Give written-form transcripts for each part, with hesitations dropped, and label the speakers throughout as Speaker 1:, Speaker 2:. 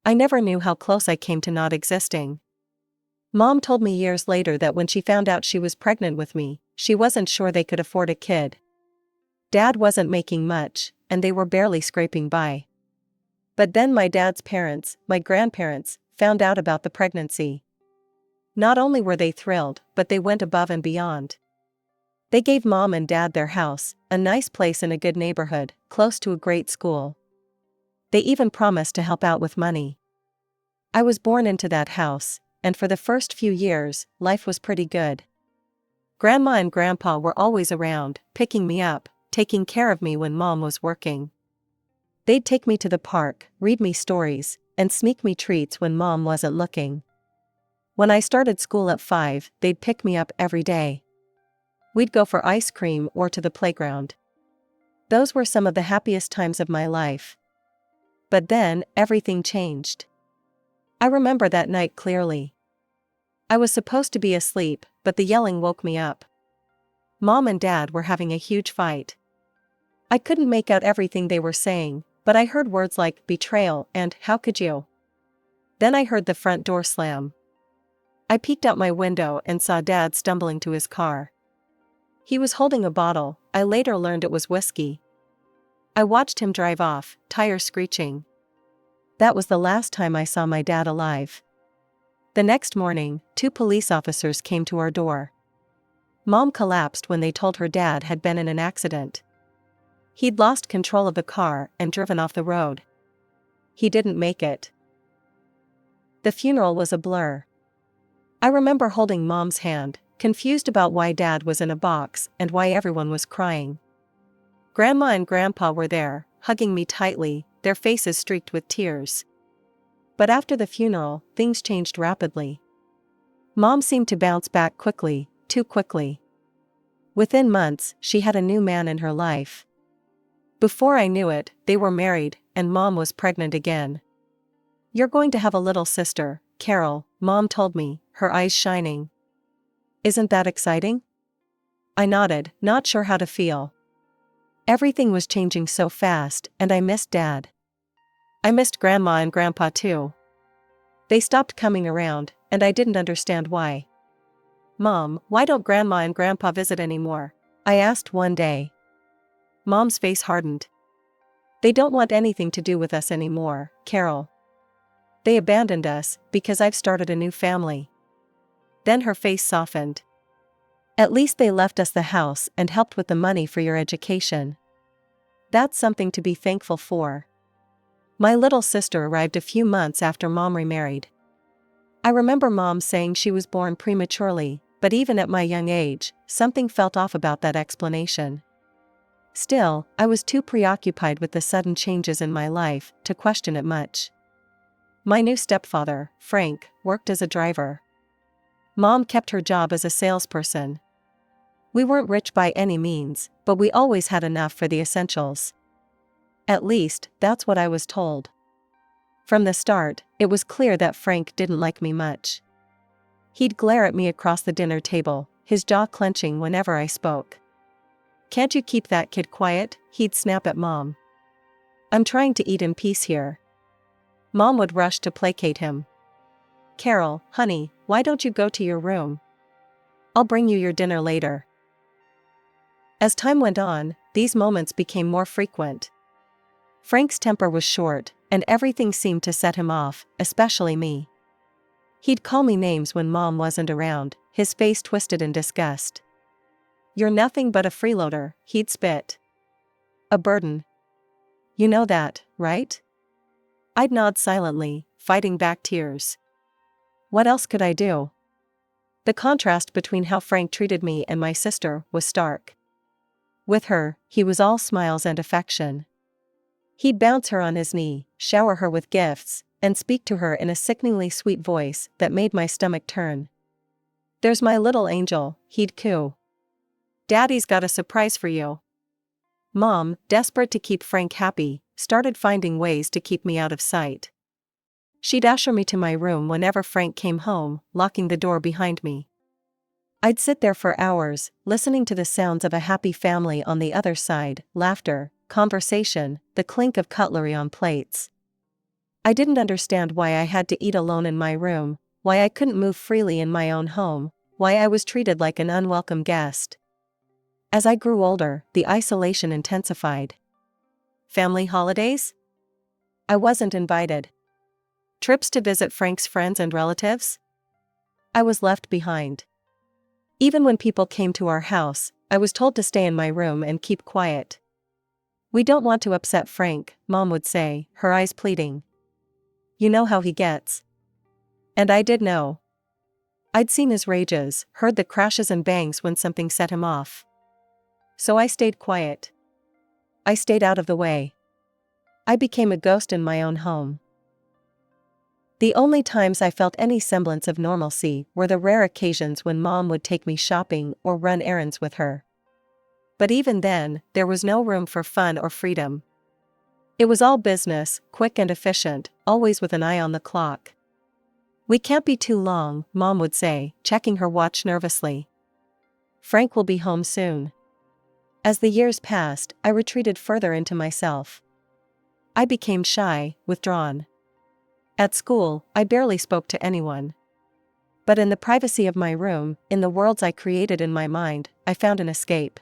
Speaker 1: I never knew how close I came to not existing. Mom told me years later that when she found out she was pregnant with me, she wasn't sure they could afford a kid. Dad wasn't making much, and they were barely scraping by. But then my dad's parents, my grandparents, found out about the pregnancy. Not only were they thrilled, but they went above and beyond. They gave Mom and Dad their house, a nice place in a good neighborhood, close to a great school. They even promised to help out with money. I was born into that house, and for the first few years, life was pretty good. Grandma and Grandpa were always around, picking me up, taking care of me when Mom was working. They'd take me to the park, read me stories, and sneak me treats when Mom wasn't looking. When I started school at 5, they'd pick me up every day. We'd go for ice cream or to the playground. Those were some of the happiest times of my life. But then, everything changed. I remember that night clearly. I was supposed to be asleep, but the yelling woke me up. Mom and Dad were having a huge fight. I couldn't make out everything they were saying, but I heard words like betrayal and how could you? Then I heard the front door slam. I peeked out my window and saw Dad stumbling to his car. He was holding a bottle. I later learned it was whiskey. I watched him drive off, tires screeching. That was the last time I saw my dad alive. The next morning, 2 police officers came to our door. Mom collapsed when they told her dad had been in an accident. He'd lost control of the car and driven off the road. He didn't make it. The funeral was a blur. I remember holding Mom's hand, confused about why Dad was in a box and why everyone was crying. Grandma and Grandpa were there, hugging me tightly, their faces streaked with tears. But after the funeral, things changed rapidly. Mom seemed to bounce back quickly, too quickly. Within months, she had a new man in her life. Before I knew it, they were married, and Mom was pregnant again. "You're going to have a little sister, Carol," Mom told me, her eyes shining. "Isn't that exciting?" I nodded, not sure how to feel. Everything was changing so fast, and I missed Dad. I missed Grandma and Grandpa too. They stopped coming around, and I didn't understand why. "Mom, why don't Grandma and Grandpa visit anymore?" I asked one day. Mom's face hardened. "They don't want anything to do with us anymore, Carol. They abandoned us because I've started a new family." Then her face softened. "At least they left us the house and helped with the money for your education. That's something to be thankful for." My little sister arrived a few months after Mom remarried. I remember Mom saying she was born prematurely, but even at my young age, something felt off about that explanation. Still, I was too preoccupied with the sudden changes in my life to question it much. My new stepfather, Frank, worked as a driver. Mom kept her job as a salesperson. We weren't rich by any means, but we always had enough for the essentials. At least, that's what I was told. From the start, it was clear that Frank didn't like me much. He'd glare at me across the dinner table, his jaw clenching whenever I spoke. "Can't you keep that kid quiet?" he'd snap at Mom. "I'm trying to eat in peace here." Mom would rush to placate him. "Carol, honey, why don't you go to your room? I'll bring you your dinner later." As time went on, these moments became more frequent. Frank's temper was short, and everything seemed to set him off, especially me. He'd call me names when Mom wasn't around, his face twisted in disgust. "You're nothing but a freeloader," he'd spit. "A burden. You know that, right?" I'd nod silently, fighting back tears. What else could I do? The contrast between how Frank treated me and my sister was stark. With her, he was all smiles and affection. He'd bounce her on his knee, shower her with gifts, and speak to her in a sickeningly sweet voice that made my stomach turn. "There's my little angel," he'd coo. "Daddy's got a surprise for you." Mom, desperate to keep Frank happy, started finding ways to keep me out of sight. She'd usher me to my room whenever Frank came home, locking the door behind me. I'd sit there for hours, listening to the sounds of a happy family on the other side, laughter, conversation, the clink of cutlery on plates. I didn't understand why I had to eat alone in my room, why I couldn't move freely in my own home, why I was treated like an unwelcome guest. As I grew older, the isolation intensified. Family holidays? I wasn't invited. Trips to visit Frank's friends and relatives? I was left behind. Even when people came to our house, I was told to stay in my room and keep quiet. "We don't want to upset Frank," Mom would say, her eyes pleading. "You know how he gets." And I did know. I'd seen his rages, heard the crashes and bangs when something set him off. So I stayed quiet. I stayed out of the way. I became a ghost in my own home. The only times I felt any semblance of normalcy were the rare occasions when Mom would take me shopping or run errands with her. But even then, there was no room for fun or freedom. It was all business, quick and efficient, always with an eye on the clock. "We can't be too long," Mom would say, checking her watch nervously. "Frank will be home soon." As the years passed, I retreated further into myself. I became shy, withdrawn. At school, I barely spoke to anyone. But in the privacy of my room, in the worlds I created in my mind, I found an escape.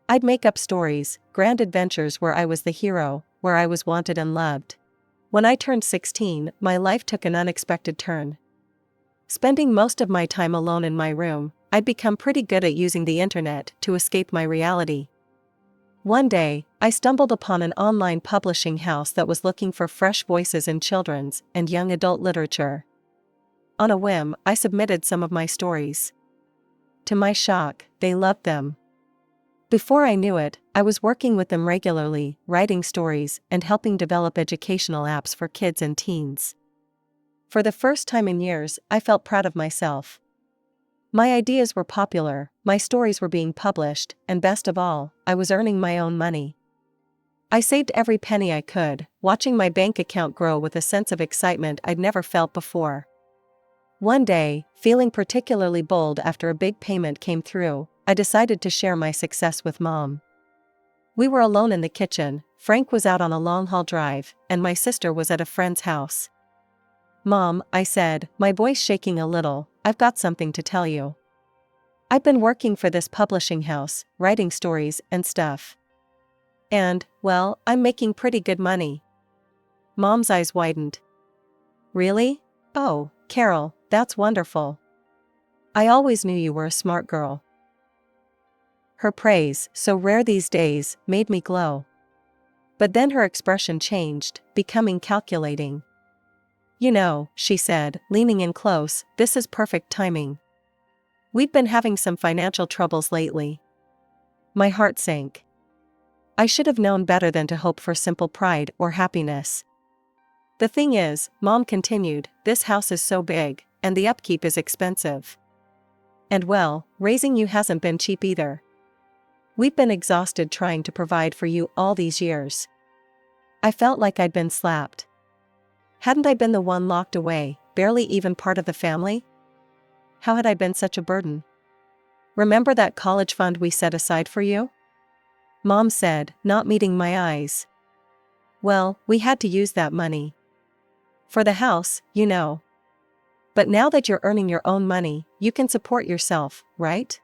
Speaker 1: I'd make up stories, grand adventures where I was the hero, where I was wanted and loved. When I turned 16, my life took an unexpected turn. Spending most of my time alone in my room, I'd become pretty good at using the internet to escape my reality. One day, I stumbled upon an online publishing house that was looking for fresh voices in children's and young adult literature. On a whim, I submitted some of my stories. To my shock, they loved them. Before I knew it, I was working with them regularly, writing stories and helping develop educational apps for kids and teens. For the first time in years, I felt proud of myself. My ideas were popular, my stories were being published, and best of all, I was earning my own money. I saved every penny I could, watching my bank account grow with a sense of excitement I'd never felt before. One day, feeling particularly bold after a big payment came through, I decided to share my success with Mom. We were alone in the kitchen, Frank was out on a long-haul drive, and my sister was at a friend's house. "Mom," I said, my voice shaking a little, "I've got something to tell you. I've been working for this publishing house, writing stories and stuff. And, well, I'm making pretty good money." Mom's eyes widened. "Really? Oh, Carol, that's wonderful. I always knew you were a smart girl." Her praise, so rare these days, made me glow. But then her expression changed, becoming calculating. "You know," she said, leaning in close, "this is perfect timing. We've been having some financial troubles lately." My heart sank. I should have known better than to hope for simple pride or happiness. "The thing is," Mom continued, "this house is so big, and the upkeep is expensive. And well, raising you hasn't been cheap either. We've been exhausted trying to provide for you all these years." I felt like I'd been slapped. Hadn't I been the one locked away, barely even part of the family? How had I been such a burden? "Remember that college fund we set aside for you?" Mom said, not meeting my eyes. "Well, we had to use that money. For the house, you know. But now that you're earning your own money, you can support yourself, right?"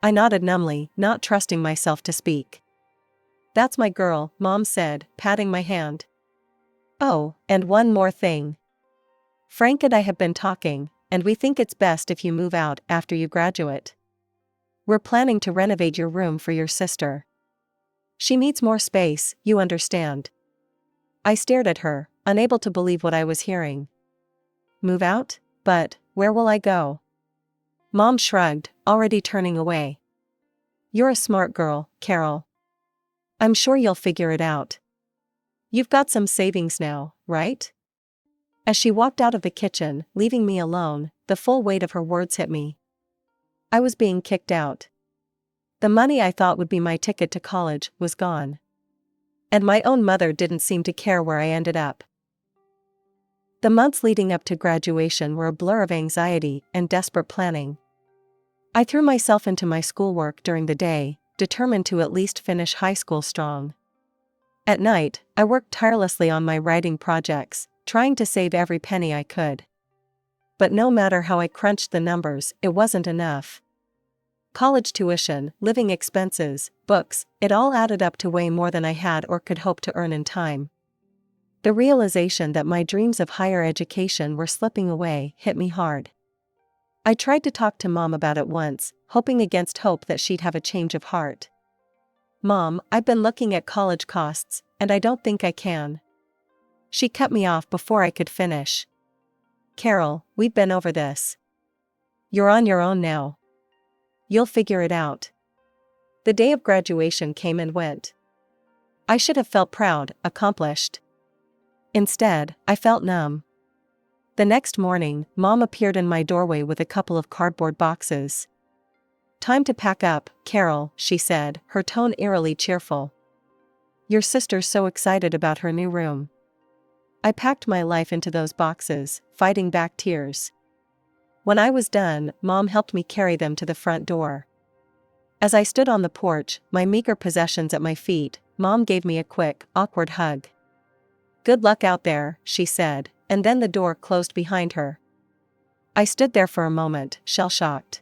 Speaker 1: I nodded numbly, not trusting myself to speak. "That's my girl," Mom said, patting my hand. "Oh, and one more thing. Frank and I have been talking, and we think it's best if you move out after you graduate. We're planning to renovate your room for your sister. She needs more space, you understand." I stared at her, unable to believe what I was hearing. "Move out? But, where will I go?" Mom shrugged, already turning away. "You're a smart girl, Carol. I'm sure you'll figure it out. You've got some savings now, right?" As she walked out of the kitchen, leaving me alone, the full weight of her words hit me. I was being kicked out. The money I thought would be my ticket to college was gone. And my own mother didn't seem to care where I ended up. The months leading up to graduation were a blur of anxiety and desperate planning. I threw myself into my schoolwork during the day, determined to at least finish high school strong. At night, I worked tirelessly on my writing projects, trying to save every penny I could. But no matter how I crunched the numbers, it wasn't enough. College tuition, living expenses, books, it all added up to way more than I had or could hope to earn in time. The realization that my dreams of higher education were slipping away hit me hard. I tried to talk to Mom about it once, hoping against hope that she'd have a change of heart. "Mom, I've been looking at college costs, and I don't think I can." She cut me off before I could finish. "Carol, we've been over this. You're on your own now. You'll figure it out." The day of graduation came and went. I should have felt proud, accomplished. Instead, I felt numb. The next morning, Mom appeared in my doorway with a couple of cardboard boxes. "Time to pack up, Carol," she said, her tone eerily cheerful. "Your sister's so excited about her new room." I packed my life into those boxes, fighting back tears. When I was done, Mom helped me carry them to the front door. As I stood on the porch, my meager possessions at my feet, Mom gave me a quick, awkward hug. "Good luck out there," she said, and then the door closed behind her. I stood there for a moment, shell-shocked.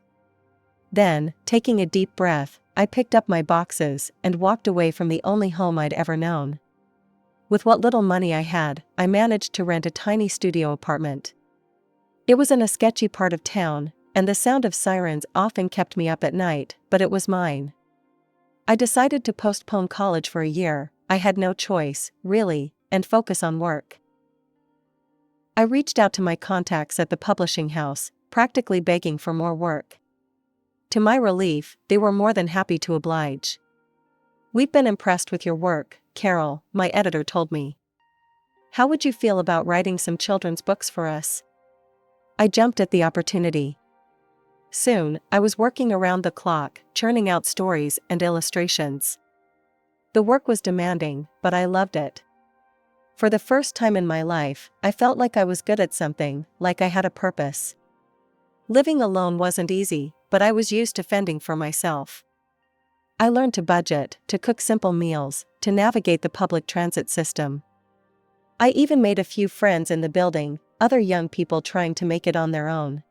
Speaker 1: Then, taking a deep breath, I picked up my boxes and walked away from the only home I'd ever known. With what little money I had, I managed to rent a tiny studio apartment. It was in a sketchy part of town, and the sound of sirens often kept me up at night, but it was mine. I decided to postpone college for a year. I had no choice, really, and focus on work. I reached out to my contacts at the publishing house, practically begging for more work. To my relief, they were more than happy to oblige. "We've been impressed with your work, Carol," my editor told me. "How would you feel about writing some children's books for us?" I jumped at the opportunity. Soon, I was working around the clock, churning out stories and illustrations. The work was demanding, but I loved it. For the first time in my life, I felt like I was good at something, like I had a purpose. Living alone wasn't easy, but I was used to fending for myself. I learned to budget, to cook simple meals, to navigate the public transit system. I even made a few friends in the building, other young people trying to make it on their own.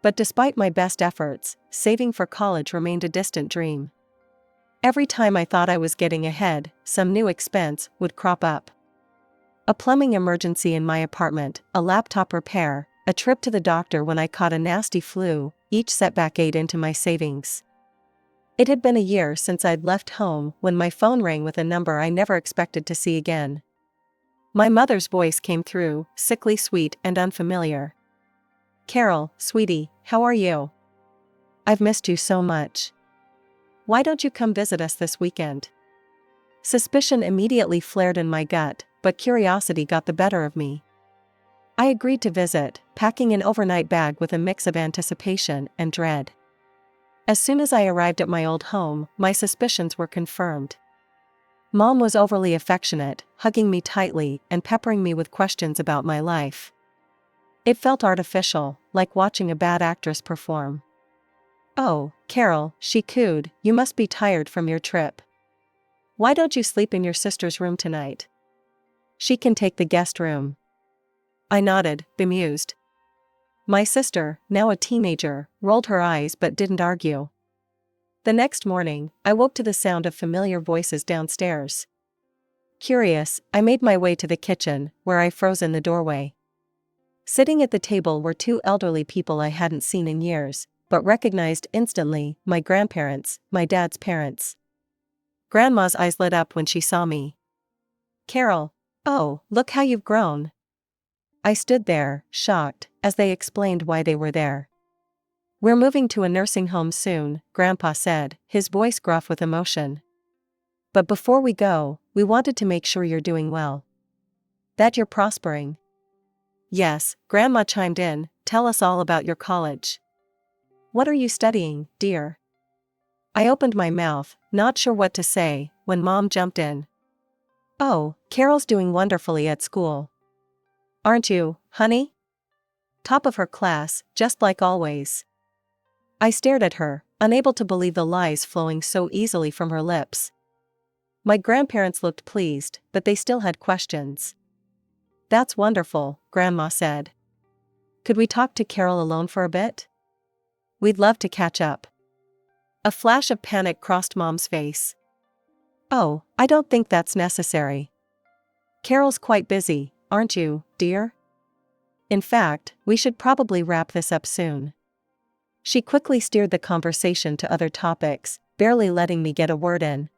Speaker 1: But despite my best efforts, saving for college remained a distant dream. Every time I thought I was getting ahead, some new expense would crop up. A plumbing emergency in my apartment, a laptop repair, a trip to the doctor when I caught a nasty flu, each setback ate into my savings. It had been a year since I'd left home when my phone rang with a number I never expected to see again. My mother's voice came through, sickly sweet and unfamiliar. "Carol, sweetie, how are you? I've missed you so much. Why don't you come visit us this weekend?" Suspicion immediately flared in my gut, but curiosity got the better of me. I agreed to visit, packing an overnight bag with a mix of anticipation and dread. As soon as I arrived at my old home, my suspicions were confirmed. Mom was overly affectionate, hugging me tightly and peppering me with questions about my life. It felt artificial, like watching a bad actress perform. "Oh, Carol," she cooed, "you must be tired from your trip. Why don't you sleep in your sister's room tonight? She can take the guest room." I nodded, bemused. My sister, now a teenager, rolled her eyes but didn't argue. The next morning, I woke to the sound of familiar voices downstairs. Curious, I made my way to the kitchen, where I froze in the doorway. Sitting at the table were two elderly people I hadn't seen in years, but recognized instantly, my grandparents, my dad's parents. Grandma's eyes lit up when she saw me. "Carol, oh, look how you've grown." I stood there, shocked, as they explained why they were there. "We're moving to a nursing home soon," Grandpa said, his voice gruff with emotion. "But before we go, we wanted to make sure you're doing well. That you're prospering." "Yes," Grandma chimed in, "tell us all about your college. What are you studying, dear?" I opened my mouth, not sure what to say, when Mom jumped in. "Oh, Carol's doing wonderfully at school. Aren't you, honey? Top of her class, just like always." I stared at her, unable to believe the lies flowing so easily from her lips. My grandparents looked pleased, but they still had questions. "That's wonderful," Grandma said. "Could we talk to Carol alone for a bit? We'd love to catch up." A flash of panic crossed Mom's face. "Oh, I don't think that's necessary. Carol's quite busy, aren't you, dear? In fact, we should probably wrap this up soon." She quickly steered the conversation to other topics, barely letting me get a word in.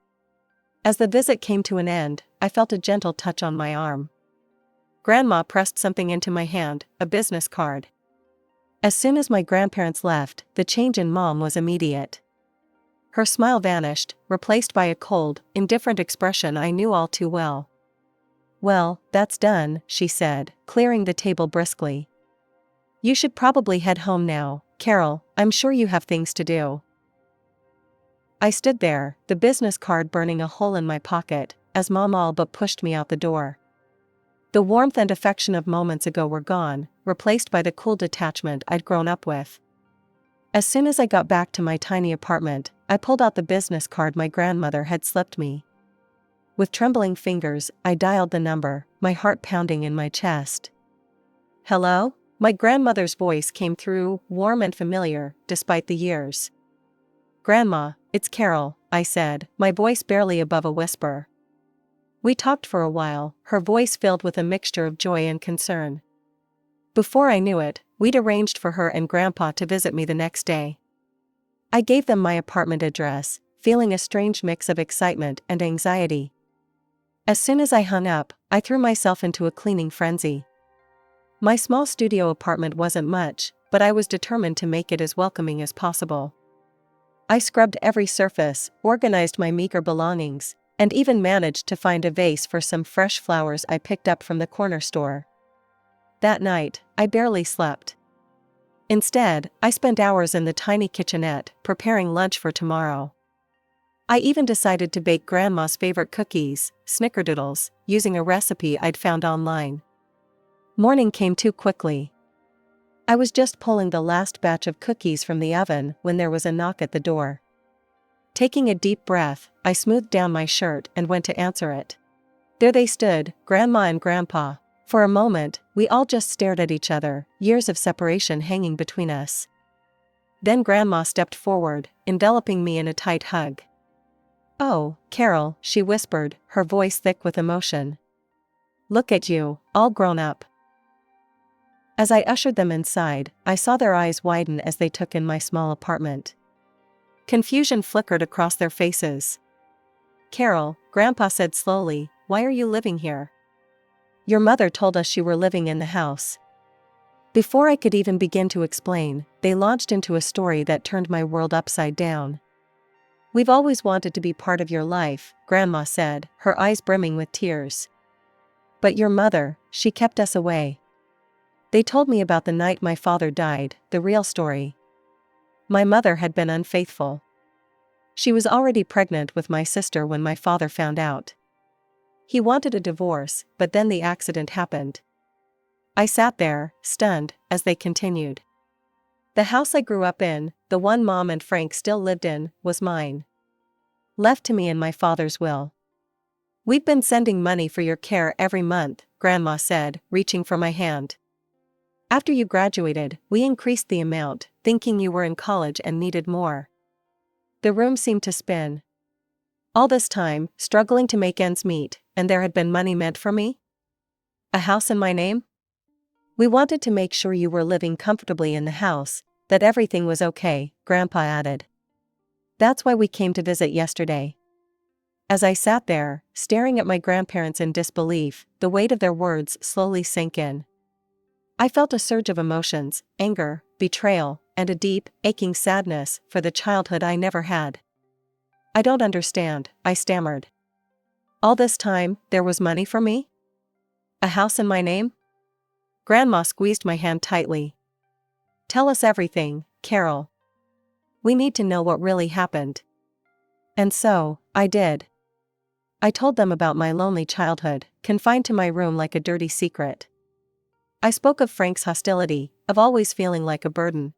Speaker 1: As the visit came to an end, I felt a gentle touch on my arm. Grandma pressed something into my hand, a business card. As soon as my grandparents left, the change in Mom was immediate. Her smile vanished, replaced by a cold, indifferent expression I knew all too well. "Well, that's done," she said, clearing the table briskly. "You should probably head home now, Carol. I'm sure you have things to do." I stood there, the business card burning a hole in my pocket, as Mom all but pushed me out the door. The warmth and affection of moments ago were gone, replaced by the cool detachment I'd grown up with. As soon as I got back to my tiny apartment, I pulled out the business card my grandmother had slipped me. With trembling fingers, I dialed the number, my heart pounding in my chest. "Hello?" My grandmother's voice came through, warm and familiar, despite the years. "Grandma, it's Carol," I said, my voice barely above a whisper. We talked for a while, her voice filled with a mixture of joy and concern. Before I knew it, we'd arranged for her and Grandpa to visit me the next day. I gave them my apartment address, feeling a strange mix of excitement and anxiety. As soon as I hung up, I threw myself into a cleaning frenzy. My small studio apartment wasn't much, but I was determined to make it as welcoming as possible. I scrubbed every surface, organized my meager belongings, and even managed to find a vase for some fresh flowers I picked up from the corner store. That night, I barely slept. Instead, I spent hours in the tiny kitchenette, preparing lunch for tomorrow. I even decided to bake Grandma's favorite cookies, snickerdoodles, using a recipe I'd found online. Morning came too quickly. I was just pulling the last batch of cookies from the oven when there was a knock at the door. Taking a deep breath, I smoothed down my shirt and went to answer it. There they stood, Grandma and Grandpa. For a moment, we all just stared at each other, years of separation hanging between us. Then Grandma stepped forward, enveloping me in a tight hug. "Oh, Carol," she whispered, her voice thick with emotion. "Look at you, all grown up." As I ushered them inside, I saw their eyes widen as they took in my small apartment. Confusion flickered across their faces. "Carol," Grandpa said slowly, "why are you living here? Your mother told us you were living in the house." Before I could even begin to explain, they launched into a story that turned my world upside down. "We've always wanted to be part of your life," Grandma said, her eyes brimming with tears. "But your mother, she kept us away." They told me about the night my father died, the real story. My mother had been unfaithful. She was already pregnant with my sister when my father found out. He wanted a divorce, but then the accident happened. I sat there, stunned, as they continued. "The house I grew up in, the one Mom and Frank still lived in, was mine. Left to me in my father's will. We've been sending money for your care every month," Grandma said, reaching for my hand. "After you graduated, we increased the amount, thinking you were in college and needed more." The room seemed to spin. All this time, struggling to make ends meet, and there had been money meant for me? A house in my name? "We wanted to make sure you were living comfortably in the house, that everything was okay," Grandpa added. "That's why we came to visit yesterday." As I sat there, staring at my grandparents in disbelief, the weight of their words slowly sank in. I felt a surge of emotions, anger, betrayal, and a deep, aching sadness for the childhood I never had. "I don't understand," I stammered. "All this time, there was money for me? A house in my name?" Grandma squeezed my hand tightly. "Tell us everything, Carol. We need to know what really happened." And so, I did. I told them about my lonely childhood, confined to my room like a dirty secret. I spoke of Frank's hostility, of always feeling like a burden.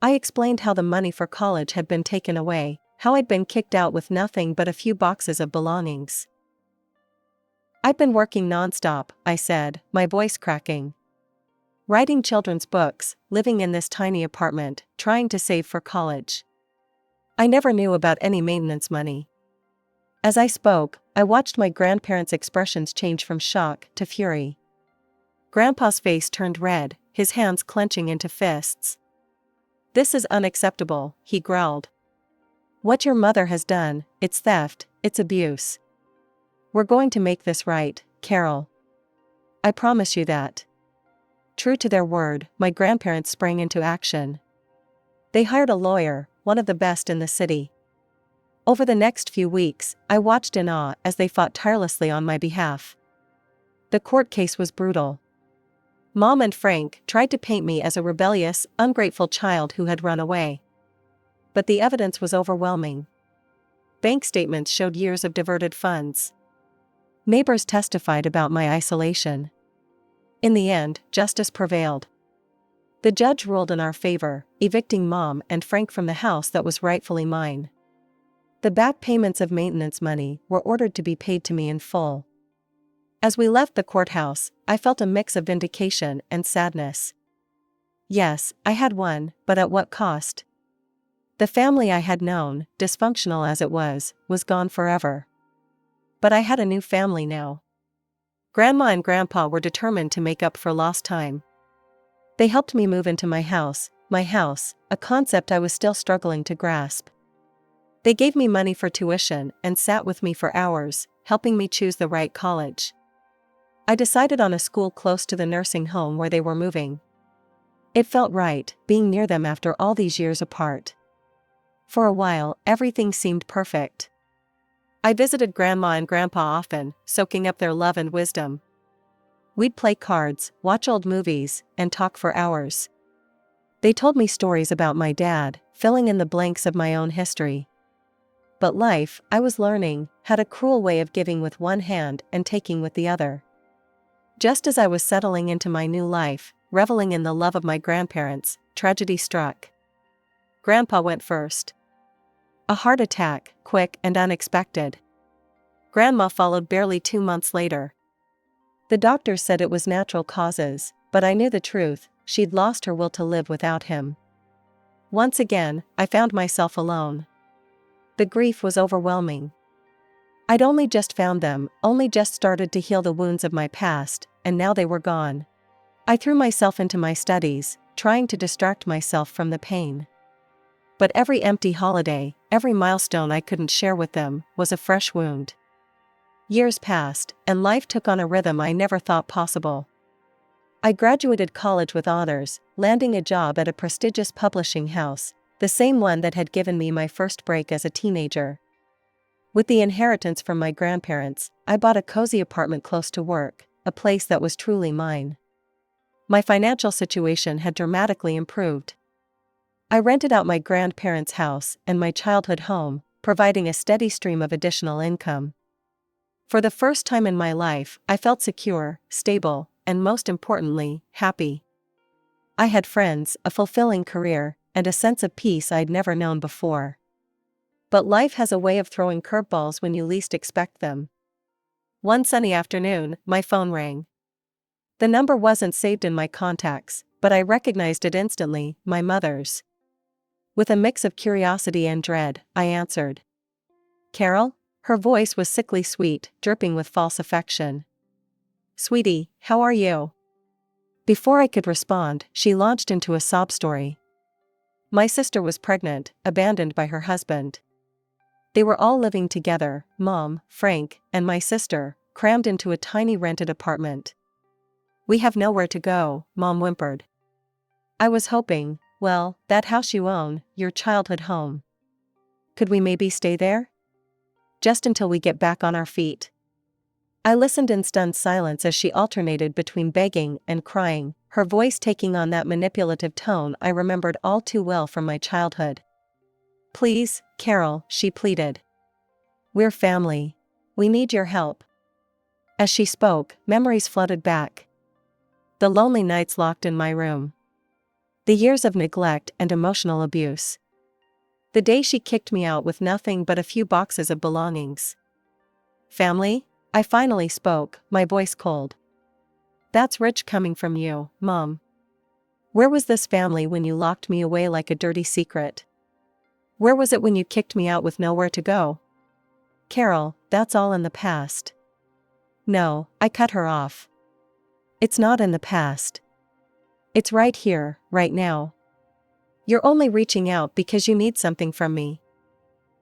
Speaker 1: I explained how the money for college had been taken away, how I'd been kicked out with nothing but a few boxes of belongings. "I've been working nonstop," I said, my voice cracking. "Writing children's books, living in this tiny apartment, trying to save for college. I never knew about any maintenance money." As I spoke, I watched my grandparents' expressions change from shock to fury. Grandpa's face turned red, his hands clenching into fists. "This is unacceptable," he growled. "What your mother has done, it's theft, it's abuse. We're going to make this right, Carol. I promise you that." True to their word, my grandparents sprang into action. They hired a lawyer, one of the best in the city. Over the next few weeks, I watched in awe as they fought tirelessly on my behalf. The court case was brutal. Mom and Frank tried to paint me as a rebellious, ungrateful child who had run away. But the evidence was overwhelming. Bank statements showed years of diverted funds. Neighbors testified about my isolation. In the end, justice prevailed. The judge ruled in our favor, evicting Mom and Frank from the house that was rightfully mine. The back payments of maintenance money were ordered to be paid to me in full. As we left the courthouse, I felt a mix of vindication and sadness. Yes, I had won, but at what cost? The family I had known, dysfunctional as it was gone forever. But I had a new family now. Grandma and Grandpa were determined to make up for lost time. They helped me move into my house, a concept I was still struggling to grasp. They gave me money for tuition and sat with me for hours, helping me choose the right college. I decided on a school close to the nursing home where they were moving. It felt right, being near them after all these years apart. For a while, everything seemed perfect. I visited Grandma and Grandpa often, soaking up their love and wisdom. We'd play cards, watch old movies, and talk for hours. They told me stories about my dad, filling in the blanks of my own history. But life, I was learning, had a cruel way of giving with one hand and taking with the other. Just as I was settling into my new life, reveling in the love of my grandparents, tragedy struck. Grandpa went first. A heart attack, quick and unexpected. Grandma followed barely 2 months later. The doctors said it was natural causes, but I knew the truth, she'd lost her will to live without him. Once again, I found myself alone. The grief was overwhelming. I'd only just found them, only just started to heal the wounds of my past, and now they were gone. I threw myself into my studies, trying to distract myself from the pain. But every empty holiday, every milestone I couldn't share with them, was a fresh wound. Years passed, and life took on a rhythm I never thought possible. I graduated college with honors, landing a job at a prestigious publishing house, the same one that had given me my first break as a teenager. With the inheritance from my grandparents, I bought a cozy apartment close to work, a place that was truly mine. My financial situation had dramatically improved. I rented out my grandparents' house and my childhood home, providing a steady stream of additional income. For the first time in my life, I felt secure, stable, and most importantly, happy. I had friends, a fulfilling career, and a sense of peace I'd never known before. But life has a way of throwing curveballs when you least expect them. One sunny afternoon, my phone rang. The number wasn't saved in my contacts, but I recognized it instantly, my mother's. With a mix of curiosity and dread, I answered. "Carol?" Her voice was sickly sweet, dripping with false affection. "Sweetie, how are you?" Before I could respond, she launched into a sob story. My sister was pregnant, abandoned by her husband. They were all living together, Mom, Frank, and my sister, crammed into a tiny rented apartment. "We have nowhere to go," Mom whimpered. "I was hoping, well, that house you own, your childhood home. Could we maybe stay there? Just until we get back on our feet." I listened in stunned silence as she alternated between begging and crying, her voice taking on that manipulative tone I remembered all too well from my childhood. "Please, Carol," she pleaded. "We're family. We need your help." As she spoke, memories flooded back. The lonely nights locked in my room. The years of neglect and emotional abuse. The day she kicked me out with nothing but a few boxes of belongings. Family? I finally spoke, my voice cold. That's rich coming from you, Mom. Where was this family when you locked me away like a dirty secret? Where was it when you kicked me out with nowhere to go? Carol, that's all in the past. No, I cut her off. It's not in the past. It's right here, right now. You're only reaching out because you need something from me.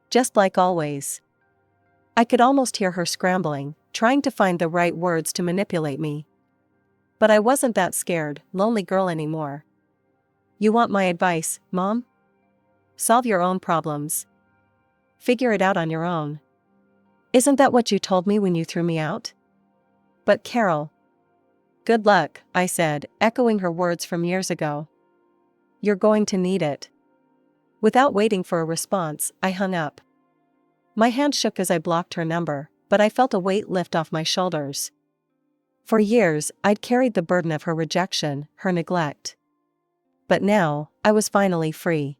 Speaker 1: Just like always. I could almost hear her scrambling, trying to find the right words to manipulate me. But I wasn't that scared, lonely girl anymore. You want my advice, Mom? Solve your own problems. Figure it out on your own. Isn't that what you told me when you threw me out? But Carol. Good luck, I said, echoing her words from years ago. You're going to need it. Without waiting for a response, I hung up. My hand shook as I blocked her number, but I felt a weight lift off my shoulders. For years, I'd carried the burden of her rejection, her neglect. But now, I was finally free.